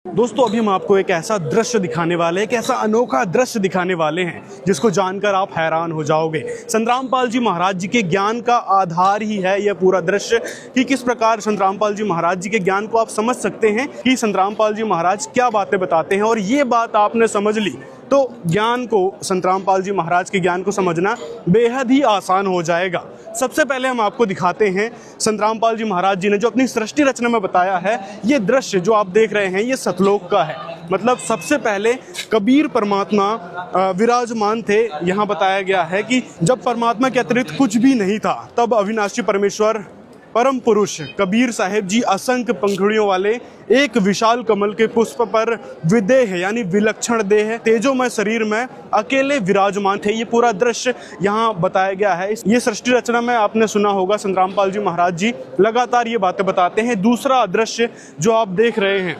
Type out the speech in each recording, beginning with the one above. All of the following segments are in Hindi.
दोस्तों अभी हम आपको एक ऐसा दृश्य दिखाने वाले हैं, एक ऐसा अनोखा दृश्य दिखाने वाले हैं जिसको जानकर आप हैरान हो जाओगे। संत रामपाल जी महाराज जी के ज्ञान का आधार ही है यह पूरा दृश्य कि किस प्रकार संत रामपाल जी महाराज जी के ज्ञान को आप समझ सकते हैं कि संत रामपाल जी महाराज क्या बातें बताते हैं। और ये बात आपने समझ ली तो ज्ञान को, संत रामपाल जी महाराज के ज्ञान को समझना बेहद ही आसान हो जाएगा। सबसे पहले हम आपको दिखाते हैं संत रामपाल जी महाराज जी ने जो अपनी सृष्टि रचना में बताया है। ये दृश्य जो आप देख रहे हैं ये सतलोक का है। मतलब सबसे पहले कबीर परमात्मा विराजमान थे। यहाँ बताया गया है कि जब परमात्मा के अतिरिक्त कुछ भी नहीं था तब अविनाशी परमेश्वर परम पुरुष कबीर साहिब जी असंख्य पंखुड़ियों वाले एक विशाल कमल के पुष्प पर विदेह यानी विलक्षण देह तेजोमय शरीर में अकेले विराजमान थे। ये पूरा दृश्य यहाँ बताया गया है। ये सृष्टि रचना में आपने सुना होगा संत रामपाल जी महाराज जी लगातार ये बातें बताते हैं। दूसरा दृश्य जो आप देख रहे हैं,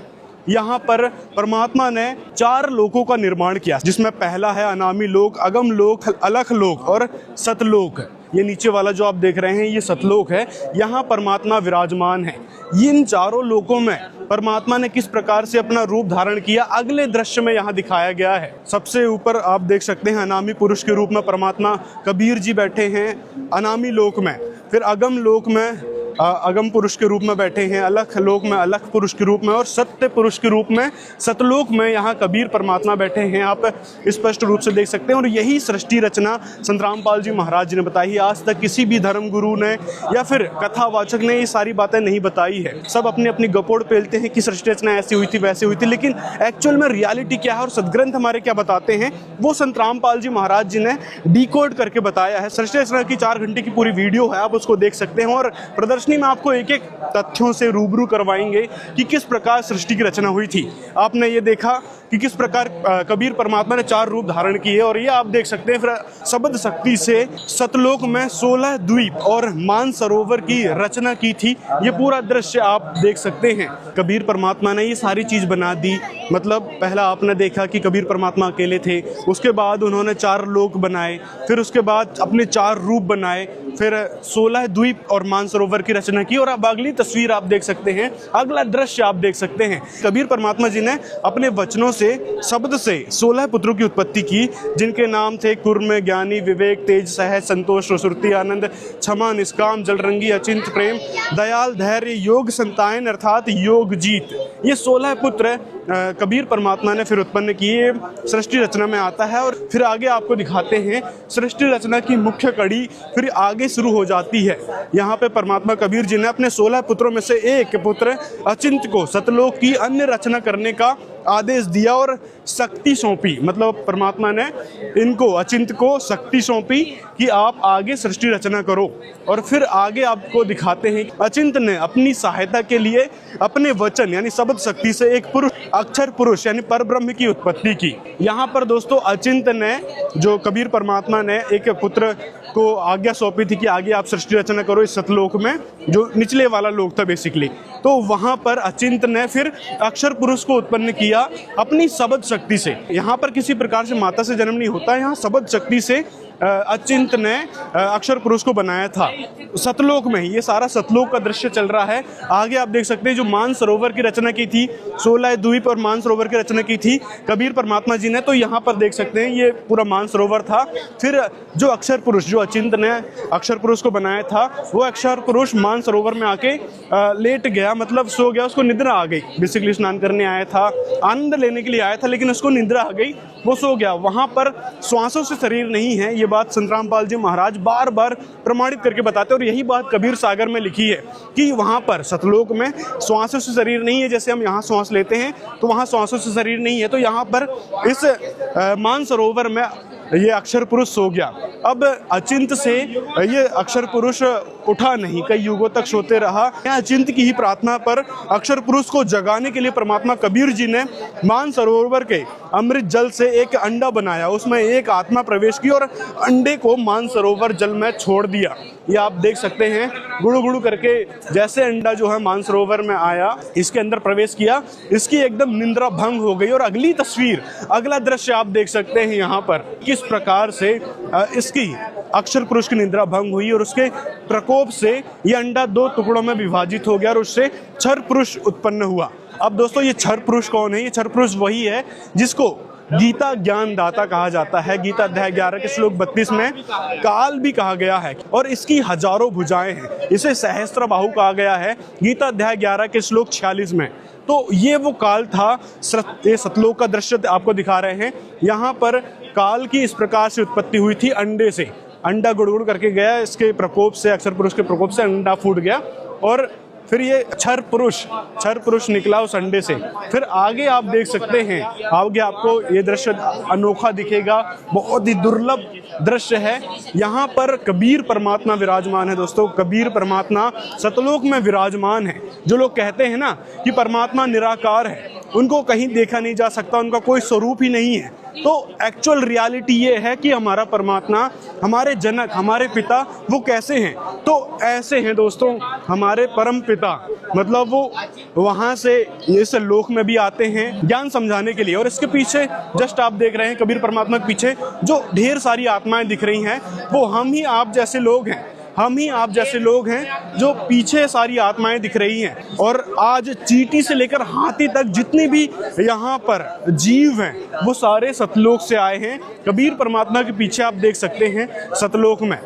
यहाँ पर परमात्मा ने 4 लोकों का निर्माण किया, जिसमें पहला है अनामी लोक, अगम लोक, अलख लोक और सतलोक। ये नीचे वाला जो आप देख रहे हैं ये सतलोक है। यहाँ परमात्मा विराजमान है। इन चारों लोकों में परमात्मा ने किस प्रकार से अपना रूप धारण किया अगले दृश्य में यहाँ दिखाया गया है। सबसे ऊपर आप देख सकते हैं अनामी पुरुष के रूप में परमात्मा कबीर जी बैठे हैं अनामी लोक में। फिर अगम लोक में अगम पुरुष के रूप में बैठे हैं, अलख लोक में अलख पुरुष के रूप में, और सत्य पुरुष के रूप में सतलोक में यहाँ कबीर परमात्मा बैठे हैं। आप स्पष्ट रूप से देख सकते हैं। और यही सृष्टि रचना संत रामपाल जी महाराज जी ने बताई। आज तक किसी भी धर्म गुरु ने या फिर कथावाचक ने ये सारी बातें नहीं बताई है। सब अपनी अपनी गपोड़ पेलते हैं कि सृष्टि रचना ऐसी हुई थी वैसी हुई थी, लेकिन एक्चुअल में रियलिटी क्या है और सदग्रंथ हमारे क्या बताते हैं वो संत रामपाल जी महाराज जी ने डिकोड करके बताया है। सृष्टि रचना की 4 घंटे की पूरी वीडियो है, आप उसको देख सकते हैं। और प्रदर्शनी में आपको एक एक तथ्यों से रूबरू करवाएंगे कि किस प्रकार सृष्टि की रचना हुई थी। आपने ये देखा कि किस प्रकार कबीर परमात्मा ने 4 रूप धारण किए, और ये आप देख सकते हैं। फिर शब्द शक्ति से सतलोक में 16 द्वीप और मान सरोवर की रचना की थी। ये पूरा दृश्य आप देख सकते हैं। कबीर परमात्मा ने ये सारी चीज बना दी। मतलब पहला आपने देखा कि कबीर परमात्मा अकेले थे, उसके बाद उन्होंने 4 लोक बनाए, फिर उसके बाद अपने 4 रूप बनाए, फिर 16 द्वीप और मानसरोवर की रचना की। और अब अगली तस्वीर आप देख सकते हैं, अगला दृश्य आप देख सकते हैं। कबीर परमात्मा जी ने अपने वचनों से, शब्द से 16 पुत्रों की उत्पत्ति की, जिनके नाम थे कुर्म, ज्ञानी, विवेक, तेज, सहज, संतोष, सुरति, आनंद, क्षमा, निष्काम, जलरंगी, अचिंत, प्रेम, दयाल, धैर्य, योग, संतायन अर्थात योग जीत। ये 16 पुत्र कबीर परमात्मा ने फिर उत्पन्न किए। सृष्टि रचना में आता है। और फिर आगे आपको दिखाते हैं सृष्टि रचना की मुख्य कड़ी फिर आगे शुरू हो जाती है। यहाँ पे परमात्मा कबीर जी ने अपने 16 पुत्रों में से एक पुत्र अचिंत को सतलोक की अन्य रचना करने का आदेश दिया और शक्ति सौंपी। मतलब परमात्मा ने इनको, अचिंत को, शक्ति सौंपी कि आप आगे सृष्टि रचना करो। और फिर आगे आपको दिखाते हैं अचिंत ने अपनी सहायता के लिए अपने वचन यानी शब्द शक्ति से एक पुरुष, अक्षर पुरुष यानी परब्रह्म की उत्पत्ति की। यहाँ पर दोस्तों अचिंत ने, जो कबीर परमात्मा ने एक पुत्र को आज्ञा सौंपी थी कि आगे आप सृष्टि रचना करो इस सतलोक में, जो निचले वाला लोक था बेसिकली, तो वहां पर अचिंत ने फिर अक्षर पुरुष को उत्पन्न किया अपनी शब्द शक्ति से। यहाँ पर किसी प्रकार से माता से जन्म नहीं होता, यहाँ शब्द शक्ति से अचिंत ने अक्षर पुरुष को बनाया था सतलोक में ही। ये सारा सतलोक का दृश्य चल रहा है। आगे आप देख सकते हैं जो मान सरोवर की रचना की थी, 16 द्वीप और मान सरोवर की रचना की थी कबीर परमात्मा जी ने, तो यहाँ पर देख सकते हैं ये पूरा मान सरोवर था। फिर जो अक्षर पुरुष, जो अचिंत ने अक्षर पुरुष को बनाया था, वो अक्षर पुरुष मान सरोवर में आके लेट गया, मतलब सो गया, उसको निद्रा आ गई। बेसिकली स्नान करने आया था, आनंद लेने के लिए आया था, लेकिन उसको निद्रा आ गई, वो सो गया। वहां पर श्वासों से शरीर नहीं है। ये बात संत रामपाल जी महाराज बार बार प्रमाणित करके बताते हैं। और यही बात कबीर सागर में लिखी है कि वहां पर सतलोक में श्वासों से शरीर नहीं है। जैसे हम यहाँ श्वास लेते हैं तो वहां श्वासों से शरीर नहीं है, तो यहाँ पर इस मान सरोवर में ये अक्षर पुरुष सो गया। अब अचिंत से ये अक्षर पुरुष उठा नहीं, कई युगों तक सोते रहा। अचिंत की ही प्रार्थना पर अक्षर पुरुष को जगाने के लिए परमात्मा कबीर जी ने मान सरोवर के अमृत जल से एक अंडा बनाया, उसमें एक आत्मा प्रवेश की और अंडे को मान सरोवर जल में छोड़ दिया। ये आप देख सकते हैं, गुड़ू गुड़ू करके जैसे अंडा जो है मान सरोवर में आया, इसके अंदर प्रवेश किया, इसकी एकदम निंद्रा भंग हो गई। और अगली तस्वीर, अगला दृश्य आप देख सकते हैं यहाँ पर किस प्रकार से इसकी अक्षर पुरुष की निंद्रा भंग हुई और उसके प्रकोप प्रकोप से ये अंडा 2 टुकड़ों में विभाजित हो गया और उससे क्षर पुरुष उत्पन्न हुआ। अब दोस्तों ये क्षर पुरुष कौन है? ये क्षर पुरुष वही है जिसको गीता ज्ञान दाता कहा जाता है। गीता अध्याय 11 के श्लोक 32 में काल भी कहा गया है और इसकी हजारों भुजाएं हैं। इसे सहस्त्र बाहु कहा गया है गीता अध्याय 11 के श्लोक 46 में। तो ये वो काल था। ये सतलोक का दृश्य आपको दिखा रहे हैं। यहाँ पर काल की इस प्रकार से उत्पत्ति हुई थी अंडे से। अंडा गुड़गुड़ करके गया, इसके प्रकोप से, अक्षर पुरुष के प्रकोप से अंडा फूट गया और फिर ये क्षर पुरुष निकला उस अंडे से। फिर आगे आप देख सकते हैं, आगे आपको ये दृश्य अनोखा दिखेगा, बहुत ही दुर्लभ दृश्य है। यहाँ पर कबीर परमात्मा विराजमान है दोस्तों। कबीर परमात्मा सतलोक में विराजमान है। जो लोग कहते हैं ना कि परमात्मा निराकार है, उनको कहीं देखा नहीं जा सकता, उनका कोई स्वरूप ही नहीं है। तो एक्चुअल रियलिटी ये है कि हमारा परमात्मा, हमारे जनक, हमारे पिता वो कैसे हैं? तो ऐसे हैं दोस्तों हमारे परम पिता। मतलब वो वहाँ से इस लोक में भी आते हैं ज्ञान समझाने के लिए। और इसके पीछे जस्ट आप देख रहे हैं कबीर परमात्मा के पीछे जो ढेर सारी आत्माएं दिख रही हैं, वो हम ही आप जैसे लोग हैं। हम ही आप जैसे लोग हैं जो पीछे सारी आत्माएं दिख रही हैं। और आज चींटी से लेकर हाथी तक जितने भी यहाँ पर जीव हैं वो सारे सतलोक से आए हैं। कबीर परमात्मा के पीछे आप देख सकते हैं सतलोक में।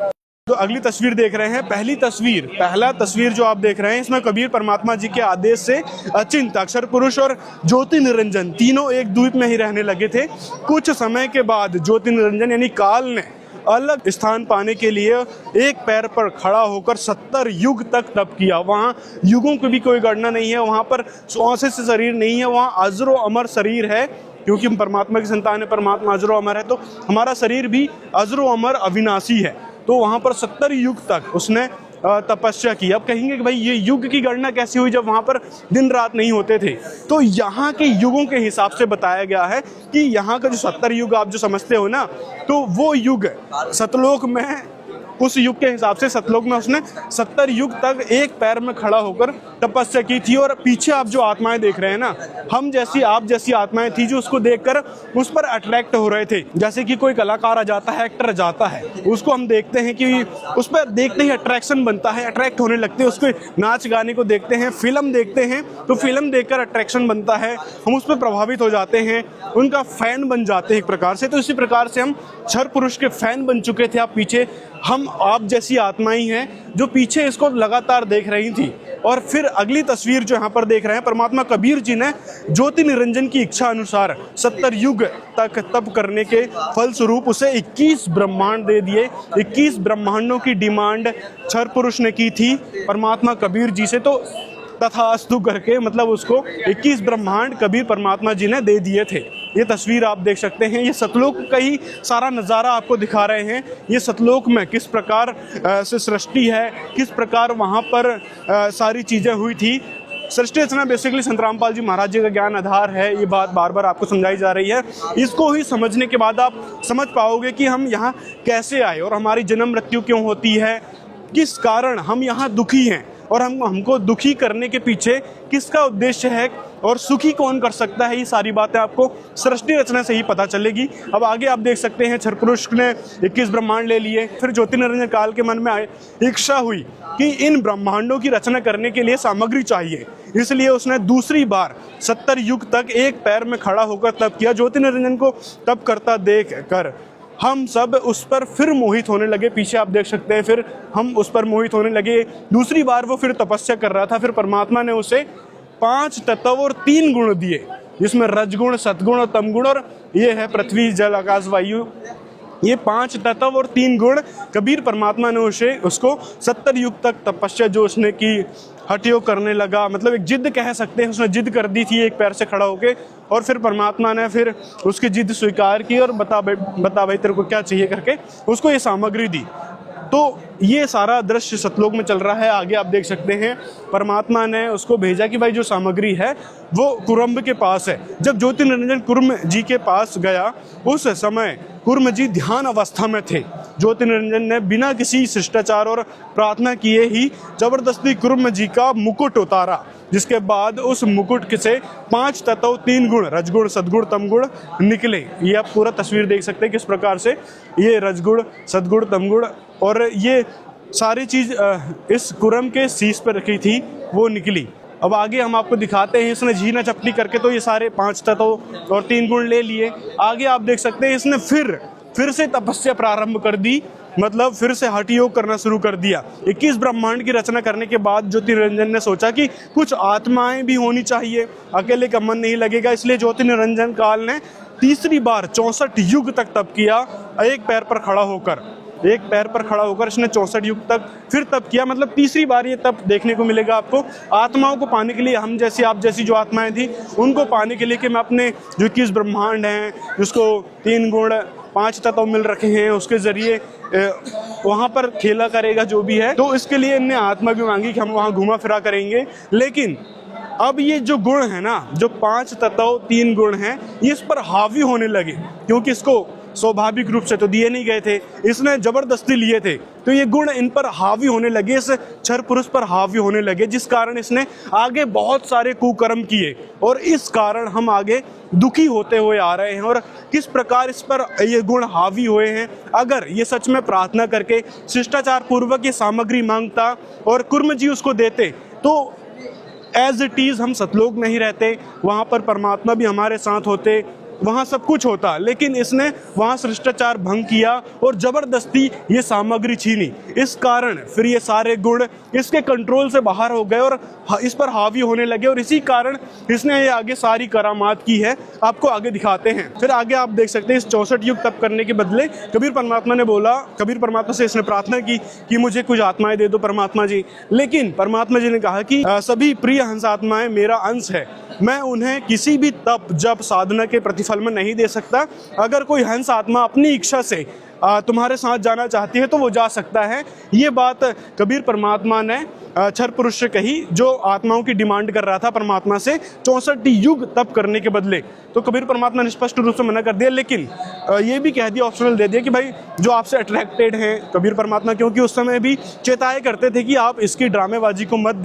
तो अगली तस्वीर देख रहे हैं। पहला तस्वीर जो आप देख रहे हैं, इसमें कबीर परमात्मा जी के आदेश से अचिंत, अक्षर पुरुष और ज्योति निरंजन तीनों एक द्वीप में ही रहने लगे थे। कुछ समय के बाद ज्योति निरंजन यानी काल ने अलग स्थान पाने के लिए एक पैर पर खड़ा होकर 70 युग तक तप किया। वहाँ युगों की भी कोई गणना नहीं है, वहाँ पर श्वास से शरीर नहीं है, वहाँ अजरो अमर शरीर है। क्योंकि हम परमात्मा की संतान है, परमात्मा अजरो अमर है, तो हमारा शरीर भी अजरो अमर अविनाशी है। तो वहाँ पर 70 युग तक उसने तपस्या की। अब कहेंगे कि भाई ये युग की गणना कैसी हुई जब वहाँ पर दिन रात नहीं होते थे? तो यहाँ के युगों के हिसाब से बताया गया है कि यहाँ का जो 70 युग आप जो समझते हो ना, तो वो युग सतलोक में, उस युग के हिसाब से सतलोक में उसने 70 युग तक एक पैर में खड़ा होकर तपस्या की थी। और पीछे आप जो आत्माएं देख रहे हैं ना, हम जैसी आप जैसी आत्माएं थी जो उसको देखकर उस पर अट्रैक्ट हो रहे थे। जैसे कि कोई कलाकार आ जाता है, एक्टर आ जाता है, उसको हम देखते हैं कि उस पर देखते ही अट्रैक्शन बनता है, अट्रैक्ट होने लगते हैं। उसके नाच गाने को देखते हैं, फिल्म देखते हैं तो फिल्म देखकर अट्रैक्शन बनता है, हम उस पर प्रभावित हो जाते हैं, उनका फैन बन जाते हैं एक प्रकार से। तो इसी प्रकार से हम क्षर पुरुष के फैन बन चुके थे। आप पीछे हम आप जैसी आत्माएं हैं जो पीछे इसको लगातार देख रही थी। और फिर अगली तस्वीर जो यहाँ पर देख रहे हैं, परमात्मा कबीर जी ने ज्योति निरंजन की इच्छा अनुसार 70 युग तक तप करने के फलस्वरूप उसे 21 ब्रह्मांड दे दिए। 21 ब्रह्मांडों की डिमांड क्षर पुरुष ने की थी परमात्मा कबीर जी से। तो तथास्तु करके मतलब उसको 21 ब्रह्मांड कबीर परमात्मा जी ने दे दिए थे। ये तस्वीर आप देख सकते हैं। ये सतलोक का ही सारा नज़ारा आपको दिखा रहे हैं। ये सतलोक में किस प्रकार से सृष्टि है, किस प्रकार वहाँ पर सारी चीज़ें हुई थी। सृष्टि रचना बेसिकली संत रामपाल जी महाराज जी का ज्ञान आधार है। ये बात बार बार आपको समझाई जा रही है। इसको ही समझने के बाद आप समझ पाओगे कि हम यहाँ कैसे आए और हमारी जन्म मृत्यु क्यों होती है, किस कारण हम यहाँ दुखी हैं और हमको दुखी करने के पीछे किसका उद्देश्य है और सुखी कौन कर सकता है। ये सारी बातें आपको सृष्टि रचना से ही पता चलेगी। अब आगे आप देख सकते हैं क्षर पुरुष ने 21 ब्रह्मांड ले लिए। फिर ज्योति निरंजन काल के मन में इच्छा हुई कि इन ब्रह्मांडों की रचना करने के लिए सामग्री चाहिए, इसलिए उसने दूसरी बार 70 युग तक एक पैर में खड़ा होकर तप किया। ज्योति निरंजन को तप करता देख कर हम सब उस पर फिर मोहित होने लगे। पीछे आप देख सकते हैं, फिर हम उस पर मोहित होने लगे। दूसरी बार वो फिर तपस्या कर रहा था। फिर परमात्मा ने उसे 5 तत्व और 3 गुण दिए, जिसमें रजगुण, सतगुण और तमगुण, और ये है पृथ्वी, जल, आकाश, वायु। ये 5 तत्व और 3 गुण कबीर परमात्मा ने उसको 70 युग तक तपस्या जो उसने की हटियो करने लगा। मतलब एक जिद कह सकते हैं, उसने जिद कर दी थी एक पैर से खड़ा होके। और फिर परमात्मा ने फिर उसकी जिद स्वीकार की और बता भाई तेरे को क्या चाहिए करके उसको ये सामग्री दी। तो ये सारा दृश्य सतलोक में चल रहा है। आगे आप देख सकते हैं परमात्मा ने उसको भेजा कि भाई जो सामग्री है वो कुर्म के पास है। जब ज्योति निरंजन कुर्म जी के पास गया, उस समय कुर्म जी ध्यान अवस्था में थे। ज्योति निरंजन ने बिना किसी शिष्टाचार और प्रार्थना किए ही जबरदस्ती कुर्म जी का मुकुट उतारा, जिसके बाद उस मुकुट से 5 तत्व 3 गुण, रजगुण, सद्गुण, तमगुण निकले। ये आप पूरा तस्वीर देख सकते हैं किस प्रकार से ये रजगुण, सद्गुण, तमगुण और ये सारी चीज़ इस कुरम के शीश पर रखी थी वो निकली। अब आगे हम आपको दिखाते हैं, इसने झीना चपटी करके तो ये सारे 5 तत्व और 3 गुण ले लिए। आगे आप देख सकते हैं इसने फिर से तपस्या प्रारंभ कर दी, मतलब फिर से हठ योग करना शुरू कर दिया। 21 ब्रह्मांड की रचना करने के बाद ज्योति निरंजन ने सोचा कि कुछ आत्माएं भी होनी चाहिए, अकेले का मन नहीं लगेगा। इसलिए ज्योति निरंजन काल ने तीसरी बार 64 युग तक तप किया। एक पैर पर खड़ा होकर इसने 64 युग तक फिर तप किया। मतलब तीसरी बार ये तप देखने को मिलेगा आपको। आत्माओं को पाने के लिए, हम जैसी आप जैसी जो आत्माएं थी उनको पाने के लिए कि मैं अपने जो 21 ब्रह्मांड हैं, जिसको 3 गुण 5 तत्व मिल रखे हैं, उसके जरिए वहाँ पर खेला करेगा जो भी है। तो इसके लिए इनने आत्मा भी मांगी कि हम वहाँ घुमा फिरा करेंगे। लेकिन अब ये जो गुण है ना, जो 5 तत्व 3 गुण हैं, ये इस पर हावी होने लगे, क्योंकि इसको स्वाभाविक रूप से तो दिए नहीं गए थे, इसने जबरदस्ती लिए थे। तो ये गुण इन पर हावी होने लगे, इस क्षर पुरुष पर हावी होने लगे, जिस कारण इसने आगे बहुत सारे कुकर्म किए। और इस कारण हम आगे दुखी होते हुए आ रहे हैं। और किस प्रकार इस पर ये गुण हावी हुए हैं, अगर ये सच में प्रार्थना करके शिष्टाचार पूर्वक ये सामग्री मांगता और कुर्म जी उसको देते, तो एज इट इज हम सतलोक नहीं रहते, वहाँ पर परमात्मा भी हमारे साथ होते, वहाँ सब कुछ होता। लेकिन इसने वहाँ शिष्टाचार भंग किया और जबरदस्ती ये सामग्री छीनी। इस कारण फिर ये सारे गुण इसके कंट्रोल से बाहर हो गए और इस पर हावी होने लगे। और इसी कारण इसने ये आगे सारी करामात की है, आपको आगे दिखाते हैं। फिर आगे आप देख सकते हैं, इस 64 युग तप करने के बदले कबीर परमात्मा से इसने प्रार्थना की कि मुझे कुछ आत्माएं दे दो परमात्मा जी। लेकिन परमात्मा जी ने कहा कि सभी प्रिय हंस आत्माएं मेरा अंश है, मैं उन्हें किसी भी तप जप साधना के प्रतिफल में नहीं दे सकता। अगर कोई हंस आत्मा अपनी इच्छा से तुम्हारे साथ जाना चाहती है तो वो जा सकता है। ये बात कबीर परमात्मा ने क्षर पुरुष से कही, जो आत्माओं की डिमांड कर रहा था परमात्मा से 64 युग तप करने के बदले। तो कबीर परमात्मा ने स्पष्ट रूप से मना कर दिया। लेकिन ये भी कह दिया, ऑप्शनल दे दिया कि भाई जो आपसे अट्रैक्टेड हैं कबीर परमात्मा, क्योंकि उस समय भी चेताए करते थे कि आप इसकी ड्रामेबाजी को मत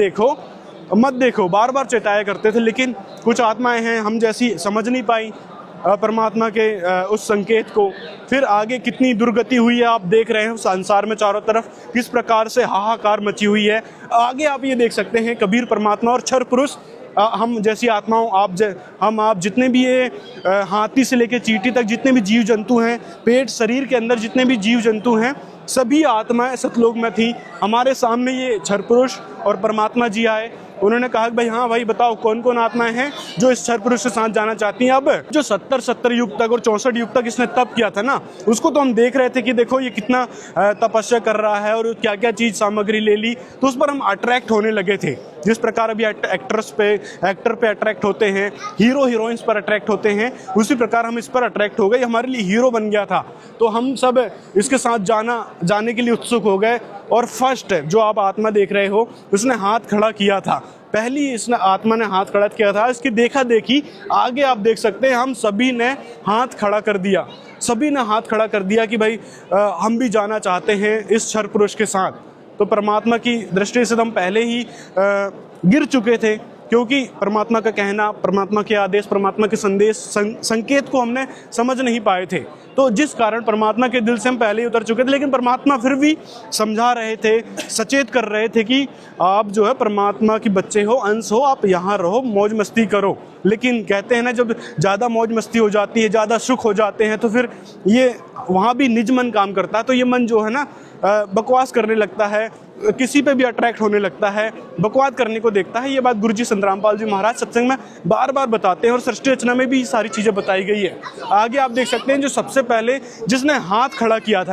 देखो, बार बार चेताया करते थे। लेकिन कुछ आत्माएं हैं हम जैसी समझ नहीं पाई परमात्मा के उस संकेत को। फिर आगे कितनी दुर्गति हुई है आप देख रहे हैं संसार में, चारों तरफ किस प्रकार से हाहाकार मची हुई है। आगे आप ये देख सकते हैं, कबीर परमात्मा और क्षर पुरुष, हम जैसी आत्माओं, आप जितने भी ये हाथी से लेकर चींटी तक जितने भी जीव जंतु हैं, पेट शरीर के अंदर जितने भी जीव जंतु हैं, सभी आत्माएं सतलोक में थी। हमारे सामने ये क्षर पुरुष और परमात्मा जी आए, उन्होंने कहा कि भाई हाँ भाई बताओ कौन कौन आत्माएं हैं जो इस क्षर पुरुष के साथ जाना चाहती हैं। अब जो 70 युग तक और 64 युग तक इसने तप किया था ना, उसको तो हम देख रहे थे कि देखो ये कितना तपस्या कर रहा है और क्या क्या चीज सामग्री ले ली, तो उस पर हम अट्रैक्ट होने लगे थे। जिस प्रकार अभी एक्टर पे अट्रैक्ट होते हैं, हीरो हीरोइंस पर अट्रैक्ट होते हैं, उसी प्रकार हम इस पर अट्रैक्ट हो गए। हमारे लिए हीरो बन गया था, तो हम सब इसके साथ जाने के लिए उत्सुक हो गए। और फर्स्ट जो आप आत्मा देख रहे हो, उसने हाथ खड़ा किया था, पहली इसने आत्मा ने हाथ खड़ा किया था। इसकी देखा देखी आगे आप देख सकते हैं, हम सभी ने हाथ खड़ा कर दिया कि भाई हम भी जाना चाहते हैं इस क्षर पुरुष के साथ। तो परमात्मा की दृष्टि से हम पहले ही गिर चुके थे, क्योंकि परमात्मा का कहना, परमात्मा के आदेश, परमात्मा के संदेश, संकेत को हमने समझ नहीं पाए थे। तो जिस कारण परमात्मा के दिल से हम पहले ही उतर चुके थे। लेकिन परमात्मा फिर भी समझा रहे थे, सचेत कर रहे थे कि आप जो है परमात्मा के बच्चे हो, अंश हो, आप यहाँ रहो, मौज मस्ती करो। लेकिन कहते हैं ना, जब ज़्यादा मौज मस्ती हो जाती है, ज़्यादा सुख हो जाते हैं, तो फिर ये वहाँ भी निज मन काम करता है। तो ये मन जो है ना बकवास करने लगता है, किसी पे भी अट्रैक्ट होने लगता है, बकवास करने को देखता है। ये बात गुरुजी संतरामपाल जी महाराज सत्संग में बार बार बताते हैं और सृष्टि रचना में भी सारी चीज़ें बताई गई है। आगे आप देख सकते हैं, जो सबसे पहले जिसने हाथ खड़ा किया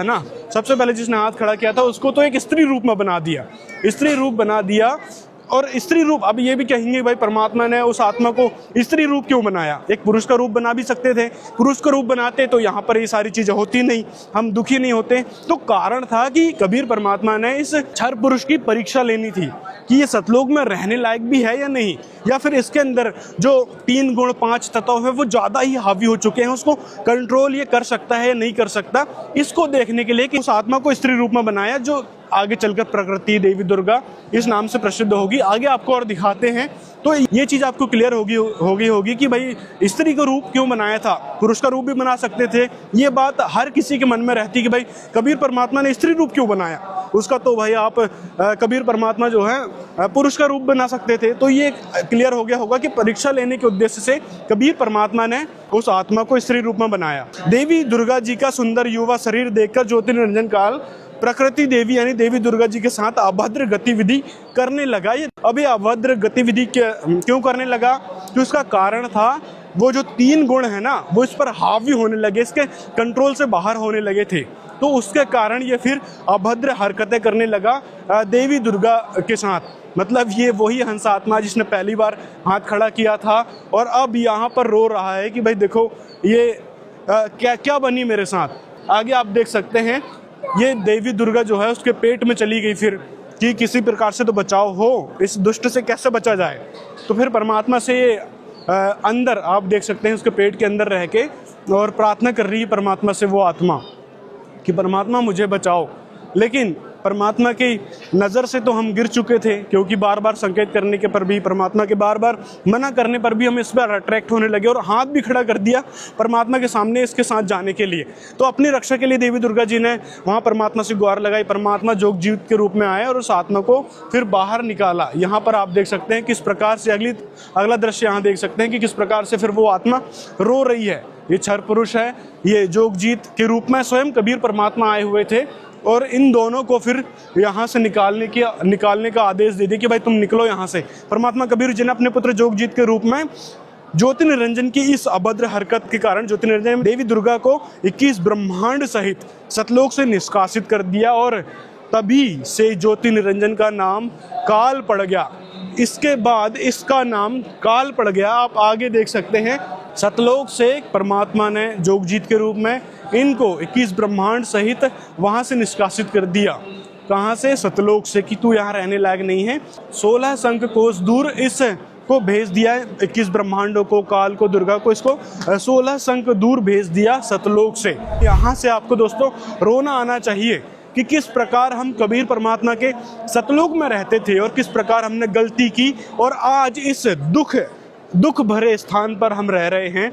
था उसको तो एक स्त्री रूप में बना दिया। और स्त्री रूप, अब ये भी कहेंगे भाई परमात्मा ने उस आत्मा को स्त्री रूप क्यों बनाया, एक पुरुष का रूप बना भी सकते थे। पुरुष का रूप बनाते तो यहाँ पर ये सारी चीजें होती नहीं, हम दुखी नहीं होते। तो कारण था कि कबीर परमात्मा ने इस क्षर पुरुष की परीक्षा लेनी थी कि ये सतलोक में रहने लायक भी है या नहीं, या फिर इसके अंदर जो 3 गुण 5 तत्व है वो ज्यादा ही हावी हो चुके हैं, उसको कंट्रोल ये कर सकता है या नहीं कर सकता। इसको देखने के लिए कि उस आत्मा को स्त्री रूप में बनाया, जो आगे चलकर प्रकृति देवी दुर्गा इस नाम से प्रसिद्ध होगी। आगे आपको और दिखाते हैं तो ये चीज़ आपको क्लियर होगी कि भाई स्त्री का रूप क्यों बनाया था, पुरुष का रूप भी बना सकते थे। ये बात हर किसी के मन में रहती कि भाई कबीर परमात्मा ने स्त्री रूप क्यों बनाया, उसका तो भाई आप कबीर परमात्मा जो है पुरुष का रूप बना सकते थे। तो ये क्लियर हो गया होगा कि परीक्षा लेने के उद्देश्य से कबीर परमात्मा ने उस आत्मा को स्त्री रूप में बनाया। देवी दुर्गा जी का सुंदर युवा शरीर देखकर ज्योति निरंजन काल प्रकृति देवी यानी देवी दुर्गा जी के साथ अभद्र गतिविधि करने लगा। ये अभी अभद्र गतिविधि क्यों करने लगा, कि उसका कारण था वो जो 3 गुण है ना वो इस पर हावी होने लगे, इसके कंट्रोल से बाहर होने लगे थे। तो उसके कारण ये फिर अभद्र हरकतें करने लगा देवी दुर्गा के साथ। मतलब ये वही हंस आत्मा जिसने पहली बार हाथ खड़ा किया था और अब यहाँ पर रो रहा है कि भाई देखो ये क्या क्या बनी मेरे साथ। आगे आप देख सकते हैं ये देवी दुर्गा जो है उसके पेट में चली गई फिर कि किसी प्रकार से तो बचाव हो, इस दुष्ट से कैसे बचा जाए। तो फिर परमात्मा से अंदर आप देख सकते हैं उसके पेट के अंदर रह के और प्रार्थना कर रही है परमात्मा से वो आत्मा कि परमात्मा मुझे बचाओ। लेकिन परमात्मा की नज़र से तो हम गिर चुके थे, क्योंकि बार बार संकेत करने के पर भी, परमात्मा के बार बार मना करने पर भी हम इस पर अट्रैक्ट होने लगे और हाथ भी खड़ा कर दिया परमात्मा के सामने इसके साथ जाने के लिए। तो अपनी रक्षा के लिए देवी दुर्गा जी ने वहाँ परमात्मा से गुहार लगाई। परमात्मा जोग जीवित के रूप में आए और उस आत्मा को फिर बाहर निकाला। यहाँ पर आप देख सकते हैं किस प्रकार से अगला दृश्य यहाँ देख सकते हैं कि किस प्रकार से फिर वो आत्मा रो रही है। ये क्षर पुरुष है, ये जोगजीत के रूप में स्वयं कबीर परमात्मा आए हुए थे और इन दोनों को फिर यहाँ से निकालने का आदेश दे दिया कि भाई तुम निकलो यहाँ से। परमात्मा कबीर जी ने अपने पुत्र जोगजीत के रूप में ज्योति निरंजन की इस अभद्र हरकत के कारण ज्योति निरंजन देवी दुर्गा को 21 ब्रह्मांड सहित सतलोक से निष्कासित कर दिया और तभी से ज्योति निरंजन का नाम काल पड़ गया। इसके बाद इसका नाम काल पड़ गया। आप आगे देख सकते हैं सतलोक से परमात्मा ने जोगजीत के रूप में इनको 21 ब्रह्मांड सहित वहाँ से निष्कासित कर दिया। कहाँ से? सतलोक से, कि तू यहाँ रहने लायक नहीं है। 16 संख कोस दूर इस को भेज दिया है, 21 ब्रह्मांडों को, काल को, दुर्गा को, इसको 16 संख दूर भेज दिया सतलोक से। यहाँ से आपको दोस्तों रोना आना चाहिए कि किस प्रकार हम कबीर परमात्मा के सतलोक में रहते थे और किस प्रकार हमने गलती की और आज इस दुख भरे स्थान पर हम रह रहे हैं।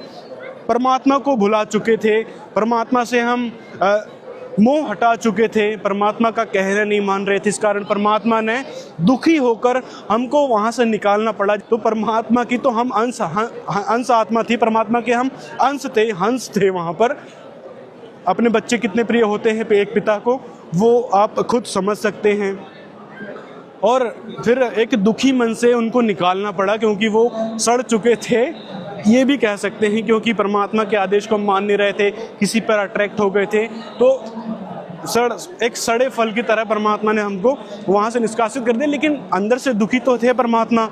परमात्मा को भुला चुके थे, परमात्मा से हम मोह हटा चुके थे, परमात्मा का कहना नहीं मान रहे थे। इस कारण परमात्मा ने दुखी होकर हमको वहाँ से निकालना पड़ा। तो परमात्मा की तो हम अंश आत्मा थी, परमात्मा के हम अंश थे, हंस थे। वहाँ पर अपने बच्चे कितने प्रिय होते हैं एक पिता को, वो आप खुद समझ सकते हैं। और फिर एक दुखी मन से उनको निकालना पड़ा क्योंकि वो सड़ चुके थे, ये भी कह सकते हैं, क्योंकि परमात्मा के आदेश को मान नहीं रहे थे, किसी पर अट्रैक्ट हो गए थे। तो एक सड़े फल की तरह परमात्मा ने हमको वहाँ से निष्कासित कर दिया। लेकिन अंदर से दुखी तो थे परमात्मा।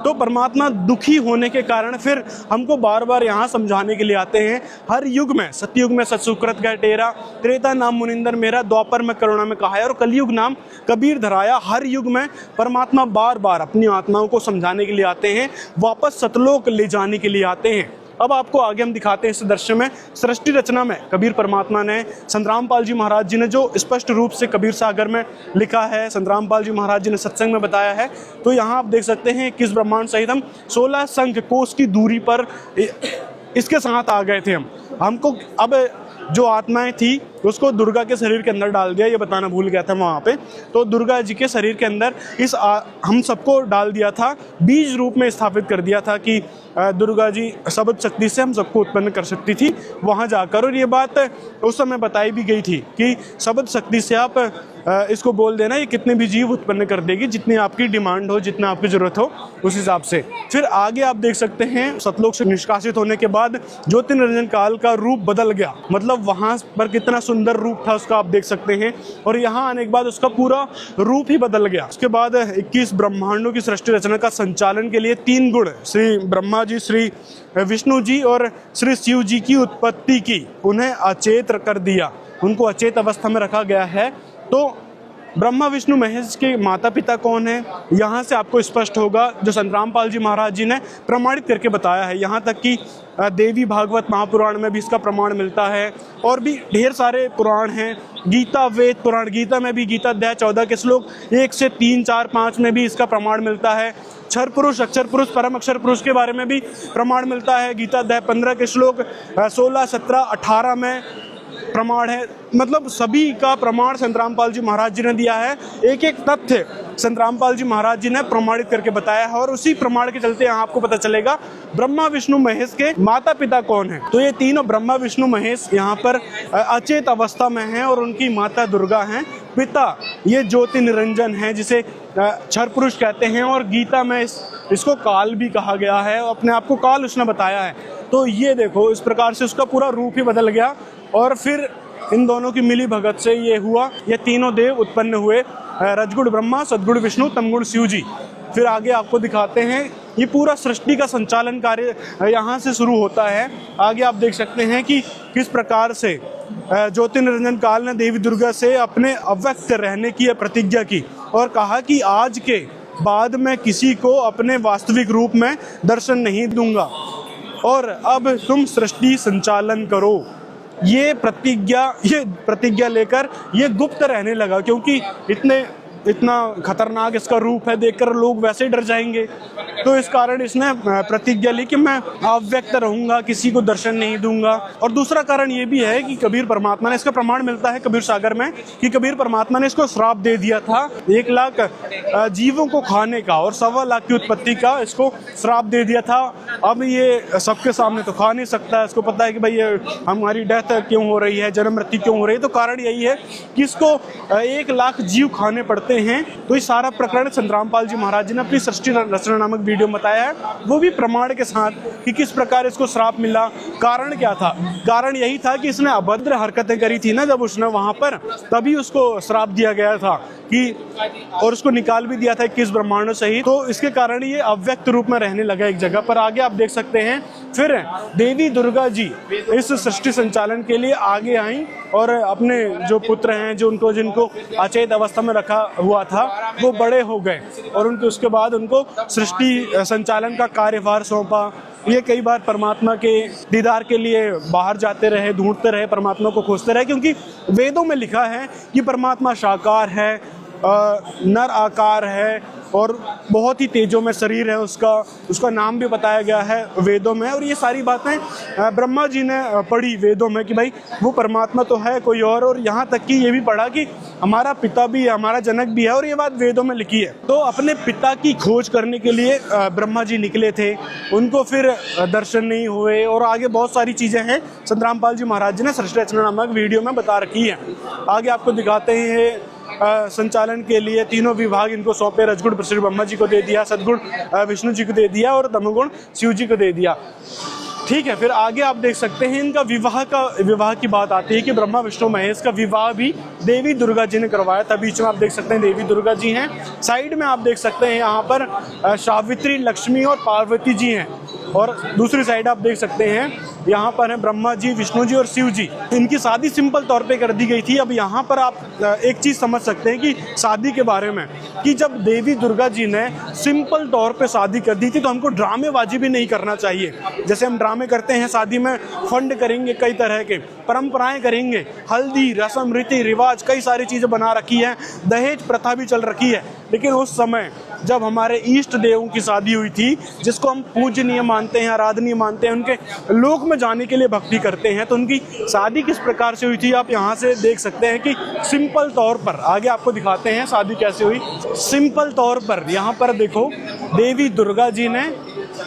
तो परमात्मा दुखी होने के कारण फिर हमको बार बार यहाँ समझाने के लिए आते हैं। हर युग में, सतयुग में सत सुकृत गए टेरा, त्रेता नाम मुनिंदर मेरा, द्वापर में करुणा में कहाया और कलयुग नाम कबीर धराया। हर युग में परमात्मा बार बार अपनी आत्माओं को समझाने के लिए आते हैं, वापस सतलोक ले जाने के लिए आते हैं। अब आपको आगे हम दिखाते हैं इस दृश्य में सृष्टि रचना में कबीर परमात्मा ने, संतरामपाल जी महाराज जी ने जो स्पष्ट रूप से कबीर सागर में लिखा है, संतरामपाल जी महाराज जी ने सत्संग में बताया है। तो यहाँ आप देख सकते हैं 21 ब्रह्मांड सहित हम 16 संख कोस की दूरी पर इसके साथ आ गए थे। हमको अब जो आत्माएं थी उसको दुर्गा के शरीर के अंदर डाल दिया, ये बताना भूल गया था वहाँ पे। तो दुर्गा जी के शरीर के अंदर हम सबको डाल दिया था, बीज रूप में स्थापित कर दिया था कि दुर्गा जी शब्द शक्ति से हम सबको उत्पन्न कर सकती थी वहाँ जाकर। और ये बात उस समय बताई भी गई थी कि शब्द शक्ति से आप इसको बोल देना, ये कितने भी जीव उत्पन्न कर देगी, जितनी आपकी डिमांड हो, जितना आपकी ज़रूरत हो उस हिसाब से। फिर आगे आप देख सकते हैं सतलोक से निष्कासित होने के बाद ज्योति निरंजन काल का रूप बदल गया। मतलब वहाँ पर कितना सुंदर रूप था उसका आप देख सकते हैं, और यहाँ आने के बाद उसका पूरा रूप ही बदल गया। उसके बाद 21 ब्रह्मांडों की सृष्टि रचना का संचालन के लिए 3 गुण श्री ब्रह्मा जी, श्री विष्णु जी और श्री शिव जी की उत्पत्ति की, उन्हें अचेत कर दिया, उनको अचेत अवस्था में रखा गया है। तो ब्रह्मा विष्णु महेश के माता पिता कौन है, यहाँ से आपको स्पष्ट होगा, जो संतरामपाल जी महाराज जी ने प्रमाणित करके बताया है। यहाँ तक कि देवी भागवत महापुराण में भी इसका प्रमाण मिलता है, और भी ढेर सारे पुराण हैं। गीता वेद पुराण, गीता में भी गीता अध्याय 14 के श्लोक 1 से 3, 4, 5 में भी इसका प्रमाण मिलता है। क्षर पुरुष, अक्षर पुरुष, परम अक्षर पुरुष के बारे में भी प्रमाण मिलता है। गीता अध्याय 15 के श्लोक 16, 17, 18 में प्रमाण है। मतलब सभी का प्रमाण संतरामपाल जी महाराज जी ने दिया है। एक एक तथ्य संतरामपाल जी महाराज जी ने प्रमाणित करके बताया है, और उसी प्रमाण के चलते यहाँ आपको पता चलेगा ब्रह्मा विष्णु महेश के माता पिता कौन है। तो ये तीनों ब्रह्मा विष्णु महेश यहाँ पर अचेत अवस्था में हैं, और उनकी माता दुर्गा हैं। पिता ये ज्योति निरंजन है, जिसे क्षर पुरुष कहते हैं, और गीता में इसको काल भी कहा गया है। अपने आप को काल उसने बताया है। तो ये देखो, इस प्रकार से उसका पूरा रूप ही बदल गया, और फिर इन दोनों की मिली भगत से ये हुआ, ये तीनों देव उत्पन्न हुए, रजगुण ब्रह्मा, सदगुण विष्णु, तमगुण शिव जी। फिर आगे आपको दिखाते हैं, ये पूरा सृष्टि का संचालन कार्य यहाँ से शुरू होता है। आगे आप देख सकते हैं कि किस प्रकार से ज्योति निरंजन काल ने देवी दुर्गा से अपने अव्यक्त रहने की प्रतिज्ञा की, और कहा कि आज के बाद मैं किसी को अपने वास्तविक रूप में दर्शन नहीं दूंगा, और अब तुम सृष्टि संचालन करो। ये प्रतिज्ञा लेकर ये गुप्त रहने लगा, क्योंकि इतना खतरनाक इसका रूप है, देखकर लोग वैसे ही डर जाएंगे। तो इस कारण इसने प्रतिज्ञा ली कि मैं अव्यक्त रहूंगा, किसी को दर्शन नहीं दूंगा। और दूसरा कारण ये भी है कि कबीर परमात्मा ने, इसका प्रमाण मिलता है कबीर सागर में, कि कबीर परमात्मा ने इसको श्राप दे दिया था 1 लाख जीवों को खाने का, और 1.25 लाख की उत्पत्ति का इसको श्राप दे दिया था। अब ये सबके सामने तो खा नहीं सकता, इसको पता है कि भाई ये हमारी डेथ क्यों हो रही है, जन्म मृत्यु क्यों हो रही है। तो कारण यही है कि इसको 1 लाख जीव खाने पड़ते हैं। तो ये सारा प्रकरण संतरामपाल जी महाराज जी ने अपनी सृष्टि रचना नामक वीडियो में बताया है, वो भी प्रमाण के साथ कि किस प्रकार इसको श्राप मिला। कारण क्या था? कारण यही था कि इसने अभद्र हरकतें करी थी ना जब उसने वहां पर, तभी उसको श्राप दिया गया था कि, और उसको निकाल भी दिया था 21 ब्रह्मांडों सहित। तो इसके कारण ये अव्यक्त रूप में रहने लगा एक जगह पर। आगे आप देख सकते हैं, फिर देवी दुर्गा जी इस सृष्टि संचालन के लिए आगे आई, और अपने जो पुत्र हैं, जो जिनको अचेत अवस्था में रखा हुआ था, वो बड़े हो गए, और उनके उसके बाद उनको सृष्टि संचालन का कार्यभार सौंपा। ये कई बार परमात्मा के दीदार के लिए बाहर जाते रहे, ढूंढते रहे, परमात्मा को खोजते रहे, क्योंकि वेदों में लिखा है कि परमात्मा साकार है, नर आकार है, और बहुत ही तेजों में शरीर है उसका नाम भी बताया गया है वेदों में। और ये सारी बातें ब्रह्मा जी ने पढ़ी वेदों में कि भाई वो परमात्मा तो है कोई और यहाँ तक कि ये भी पढ़ा कि हमारा पिता भी है, हमारा जनक भी है, और ये बात वेदों में लिखी है। तो अपने पिता की खोज करने के लिए ब्रह्मा जी निकले थे, उनको फिर दर्शन नहीं हुए, और आगे बहुत सारी चीज़ें हैं संतरामपाल जी महाराज जी ने सृष्टि रचना नामक वीडियो में बता रखी है। आगे आपको दिखाते हैं संचालन के लिए तीनों विभाग इनको सौंपे। रजगुण श्री ब्रह्मा जी को दे दिया, सदगुण विष्णु जी को दे दिया, और तमोगुण शिव जी को दे दिया। ठीक है, फिर आगे आप देख सकते हैं इनका विवाह की बात आती है कि ब्रह्मा विष्णु महेश का विवाह भी देवी दुर्गा जी ने करवाया था। बीच में आप देख सकते हैं देवी दुर्गा जी हैं, साइड में आप देख सकते हैं यहाँ पर सावित्री, लक्ष्मी और पार्वती जी हैं, और दूसरी साइड आप देख सकते हैं यहाँ पर है ब्रह्मा जी, विष्णु जी और शिव जी। इनकी शादी सिंपल तौर पे कर दी गई थी। अब यहाँ पर आप एक चीज़ समझ सकते हैं कि शादी के बारे में, कि जब देवी दुर्गा जी ने सिंपल तौर पे शादी कर दी थी, तो हमको ड्रामेबाजी भी नहीं करना चाहिए। जैसे हम ड्रामे करते हैं शादी में, फंड करेंगे, कई तरह के परंपराएं करेंगे, हल्दी, रस्म, रीति रिवाज, कई सारी चीज़ें बना रखी है, दहेज प्रथा भी चल रखी है। लेकिन उस समय जब हमारे इष्ट देवों की शादी हुई थी, जिसको हम पूजनीय मानते हैं, आराधनीय मानते हैं, उनके लोक में जाने के लिए भक्ति करते हैं, तो उनकी शादी किस प्रकार से हुई थी आप यहाँ से देख सकते हैं कि सिंपल तौर पर, आगे आपको दिखाते हैं शादी कैसे हुई। सिंपल तौर पर यहाँ पर देखो, देवी दुर्गा जी ने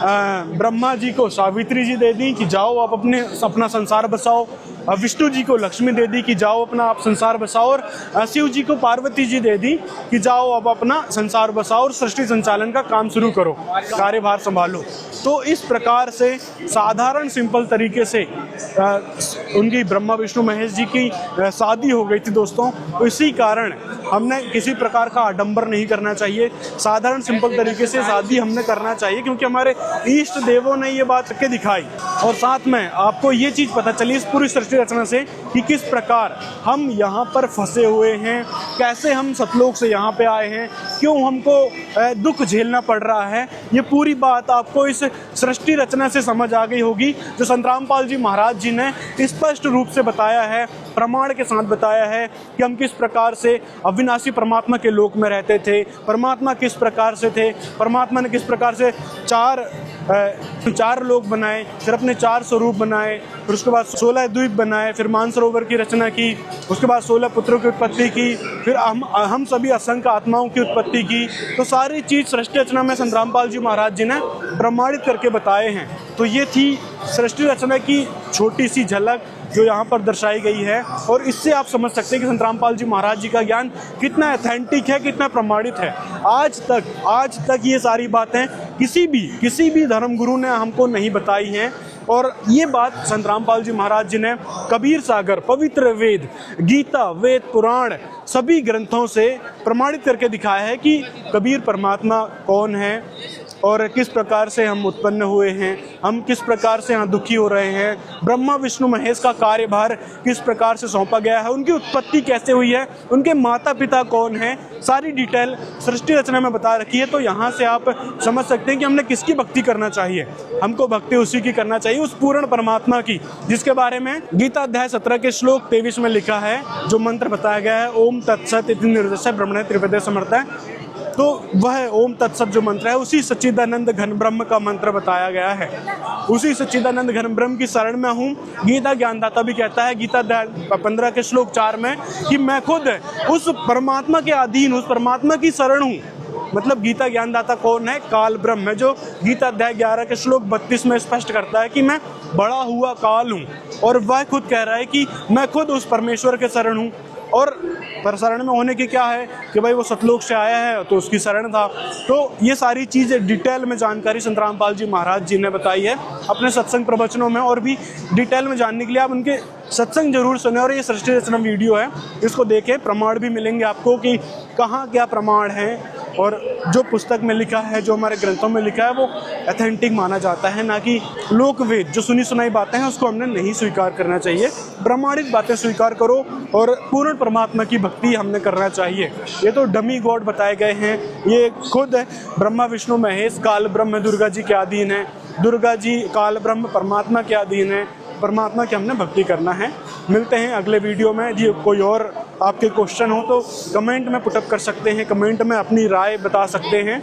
ब्रह्मा जी को सावित्री जी दे दी कि जाओ आप अपना संसार बसाओ, विष्णु जी को लक्ष्मी दे दी कि जाओ अपना आप संसार बसाओ, और शिव जी को पार्वती जी दे दी कि जाओ अब अपना संसार बसाओ और सृष्टि संचालन का काम शुरू करो, कार्यभार संभालो। तो इस प्रकार से साधारण सिंपल तरीके से उनकी ब्रह्मा विष्णु महेश जी की शादी हो गई थी दोस्तों। तो इसी कारण हमने किसी प्रकार का आडंबर नहीं करना चाहिए, साधारण सिंपल तरीके से शादी हमने करना चाहिए, क्योंकि हमारे इष्ट देवों ने ये बात करके दिखाई। और साथ में आपको ये चीज़ पता चली इस पूरी सृष्टि सृष्टि रचना से कि किस प्रकार हम यहाँ पर फंसे हुए हैं, कैसे हम सतलोक से यहाँ पे आए हैं, क्यों हमको दुख झेलना पड़ रहा है। ये पूरी बात आपको इस सृष्टि रचना से समझ आ गई होगी, जो संत रामपाल जी महाराज जी ने स्पष्ट रूप से बताया है, प्रमाण के साथ बताया है कि हम किस प्रकार से अविनाशी परमात्मा के लोक में रहते थे, परमात्मा किस प्रकार से थे, परमात्मा ने किस प्रकार से चार लोक बनाए, फिर अपने 4 स्वरूप बनाए, फिर उसके बाद 16 द्वीप बनाए, फिर मानसरोवर की रचना की, उसके बाद 16 पुत्रों की उत्पत्ति की, फिर हम सभी असंख्य आत्माओं की उत्पत्ति की। तो सारी चीज़ सृष्टि रचना में संत रामपाल जी महाराज जी ने प्रमाणित करके बताए हैं। तो ये थी सृष्टि रचना की छोटी सी झलक जो यहाँ पर दर्शाई गई है, और इससे आप समझ सकते हैं कि संत रामपाल जी महाराज जी का ज्ञान कितना ऑथेंटिक है, कितना प्रमाणित है। आज तक ये सारी बातें किसी भी धर्म गुरु ने हमको नहीं बताई हैं। और ये बात संत रामपाल जी महाराज जी ने कबीर सागर, पवित्र वेद, गीता, वेद पुराण सभी ग्रंथों से प्रमाणित करके दिखाया है कि कबीर परमात्मा कौन है और किस प्रकार से हम उत्पन्न हुए हैं, हम किस प्रकार से यहाँ दुखी हो रहे हैं, ब्रह्मा विष्णु महेश का कार्यभार किस प्रकार से सौंपा गया है, उनकी उत्पत्ति कैसे हुई है, उनके माता पिता कौन हैं, सारी डिटेल सृष्टि रचना में बता रखी है। तो यहाँ से आप समझ सकते हैं कि हमने किसकी भक्ति करना चाहिए। हमको भक्ति उसी की करना चाहिए, उस पूर्ण परमात्मा की, जिसके बारे में गीता अध्याय 17 के श्लोक 23 में लिखा है, जो मंत्र बताया गया है, ओम तत्सत इति निर्देश ब्रह्मणे त्रिपदे समर्थ है। तो वह ओम तत्सत जो मंत्र है, उसी सच्चिदानंद घन ब्रह्म का मंत्र बताया गया है। उसी सच्चिदानंद घन ब्रह्म की शरण में हूँ। गीता ज्ञानदाता भी कहता है गीता 15 के श्लोक 4 में कि मैं खुद उस परमात्मा के अधीन, उस परमात्मा की शरण हूँ। मतलब गीता ज्ञानदाता कौन है? काल ब्रह्म है, जो गीता अध्याय 11 के श्लोक 32 में स्पष्ट करता है कि मैं बड़ा हुआ काल हूँ। और वह खुद कह रहा है कि मैं खुद उस परमेश्वर के शरण हूँ। और पर शरण में होने की क्या है कि भाई वो सतलोक से आया है तो उसकी शरण था। तो ये सारी चीज़ें डिटेल में जानकारी संत रामपाल जी महाराज जी ने बताई है अपने सत्संग प्रवचनों में, और भी डिटेल में जानने के लिए आप उनके सत्संग जरूर सुने। और ये सृष्टि रचना वीडियो है, इसको देखें, प्रमाण भी मिलेंगे आपको कि कहाँ क्या प्रमाण है, और जो पुस्तक में लिखा है, जो हमारे ग्रंथों में लिखा है, वो ऑथेंटिक माना जाता है, ना कि लोकवेद जो सुनी सुनाई बातें हैं उसको हमने नहीं स्वीकार करना चाहिए। प्रमाणित बातें स्वीकार करो और पूर्ण परमात्मा की भक्ति हमने करना चाहिए। ये तो डमी गॉड बताए गए हैं, ये खुद ब्रह्मा विष्णु महेश काल ब्रह्म दुर्गा जी के अधीन है, दुर्गा जी काल ब्रह्म परमात्मा के अधीन है, परमात्मा की हमने भक्ति करना है। मिलते हैं अगले वीडियो में। जी कोई और आपके क्वेश्चन हो तो कमेंट में पुटअप कर सकते हैं, कमेंट में अपनी राय बता सकते हैं।